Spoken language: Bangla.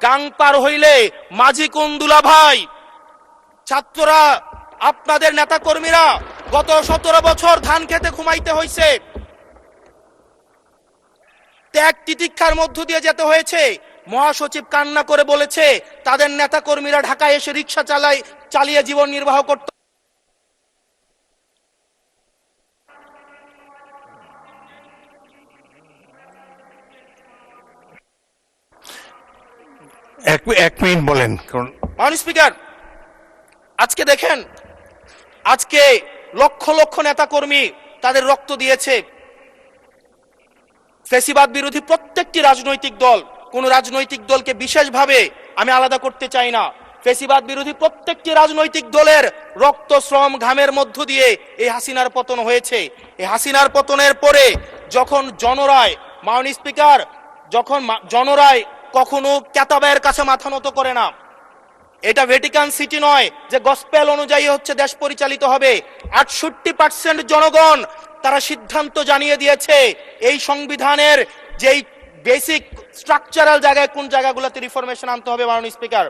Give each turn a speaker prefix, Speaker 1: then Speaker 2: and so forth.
Speaker 1: গাং পার হইলে মাঝি কুন্দুলা ভাই, ছাত্ররা আপনাদের নেতা কর্মীরা গত 17 বছর ধান খেতে ঘুমাইতে হয়েছে, ত্যাগ তিতিক্ষার মধ্য দিয়ে যেতে হয়েছে। মহাসচিব কান্না করে বলেছে তাদের নেতা কর্মীরা ঢাকায় এসে রিক্সা চালিয়ে জীবন নির্বাহ করত।
Speaker 2: এক মিনিট বলেন।
Speaker 1: মাননীয় স্পিকার, আজকে দেখেন, আজকে লক্ষ লক্ষ নেতা কর্মী তাদের রক্ত দিয়েছে। ফ্যাসিবাদ বিরোধী প্রত্যেকটি রাজনৈতিক দল, কোন রাজনৈতিক দলকে বিশেষভাবে আমি আলাদা করতে চাই না, ফ্যাসিবাদ বিরোধী প্রত্যেকটি রাজনৈতিক দলের রক্ত শ্রম ঘামের মধ্য দিয়ে এই হাসিনার পতন হয়েছে। এই হাসিনার পতনের পরে যখন জনরায়, মাননীয় স্পিকার, যখন জনরায় কখনো কেতাবের কাছে মাথা নত করে না। এটা ভ্যাটিকান সিটি নয় যে গসপেল অনুযায়ী হচ্ছে দেশ পরিচালিত হবে। 68% জনগণ তারা সিদ্ধান্ত জানিয়ে দিয়েছে এই সংবিধানের যেই বেসিক স্ট্রাকচারাল জায়গায় কোন জায়গাগুলোতে রিফরমেশন আনতে হবে। মাননীয় স্পিকার,